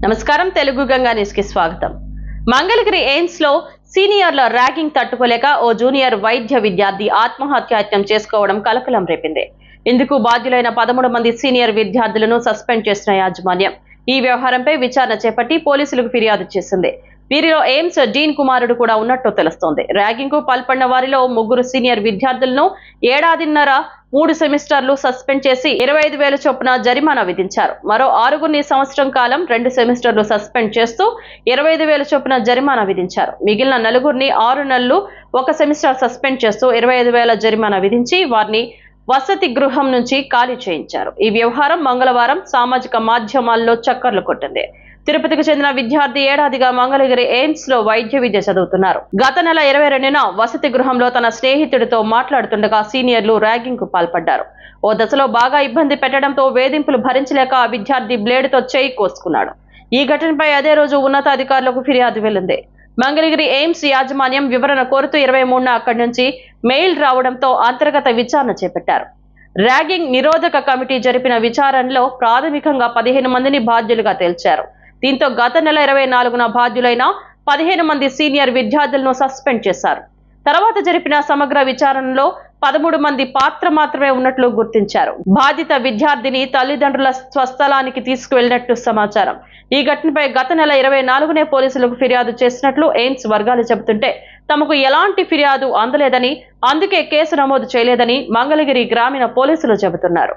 నమస్కారం తెలుగు గంగా న్యూస్ కి స్వాగతం. మంగళగిరి ఎయిమ్స్ లో సీనియర్ల ర్యాగింగ్ తట్టుకోలేక ఓ జూనియర్ వైద్య విద్యార్థి ఆత్మహత్యాయత్నం చేసుకోవడం కలకలం రేపింది. ఇందుకు బాధ్యులైన 13 మంది సీనియర్ విద్యార్థులను సస్పెండ్ చేసిన యాజమాన్యం ఈ వ్యవహారంపై విచారణ చేపట్టి పోలీసులకు ఫిర్యాదు చేసింది. వీరిలో ఎయిమ్స్ డీన్ కుమారుడు కూడా ఉన్నట్టు తెలుస్తోంది. ర్యాగింగ్ కు పాల్పడిన వారిలో 3 సీనియర్ విద్యార్థులను ఏడాదిన్నర 3 సెమిస్టర్లు సస్పెండ్ చేసి 25,000 చొప్పున జరిమానా విధించారు. మరో 6గురిని సంవత్సరం కాలం 2 సెమిస్టర్లు సస్పెండ్ చేస్తూ 25,000 చొప్పున జరిమానా విధించారు. మిగిలిన 4గురిని 6 నెలలు 1 సెమిస్టర్ సస్పెండ్ చేస్తూ 25,000 జరిమానా విధించి వారిని వసతి గృహం నుంచి ఖాళీ చేయించారు. ఈ వ్యవహారం మంగళవారం సామాజిక మాధ్యమాల్లో చక్కర్లు కొట్టింది. తిరుపతికి చెందిన విద్యార్థి ఏడాదిగా మంగళగిరి ఎయిమ్స్ లో వైద్య విద్య చదువుతున్నారు. గత నెల 22న వసతి గృహంలో తన స్నేహితుడితో మాట్లాడుతుండగా సీనియర్లు ర్యాగింగ్ కు పాల్పడ్డారు. ఓ దశలో బాగా ఇబ్బంది పెట్టడంతో వేధింపులు భరించలేక ఆ విద్యార్థి బ్లేడుతో చేయి కోసుకున్నాడు. ఈ ఘటనపై అదే రోజు ఉన్నతాధికారులకు ఫిర్యాదు వెళ్లింది. మంగళగిరి ఎయిమ్స్ యాజమాన్యం వివరణ కోరుతూ 23న అక్కడి నుంచి మెయిల్ రావడంతో అంతర్గత విచారణ చేపట్టారు. ర్యాగింగ్ నిరోధక కమిటీ జరిపిన విచారణలో ప్రాథమికంగా 15 మందిని బాధ్యులుగా తేల్చారు. దీంతో గత నెల 24న బాధ్యులైన 15 మంది సీనియర్ విద్యార్థులను సస్పెండ్ చేశారు. తర్వాత జరిపిన సమగ్ర విచారణలో 13 మంది పాత్ర మాత్రమే ఉన్నట్లు గుర్తించారు. బాధిత విద్యార్థిని తల్లిదండ్రుల స్వస్థలానికి తీసుకువెళ్లినట్టు సమాచారం. ఈ ఘటనపై గత నెల 24నే పోలీసులకు ఫిర్యాదు చేసినట్లు ఎయిమ్స్ వర్గాలు చెబుతుంటే తమకు ఎలాంటి ఫిర్యాదు అందలేదని, అందుకే కేసు నమోదు చేయలేదని మంగళగిరి గ్రామీణ పోలీసులు చెబుతున్నారు.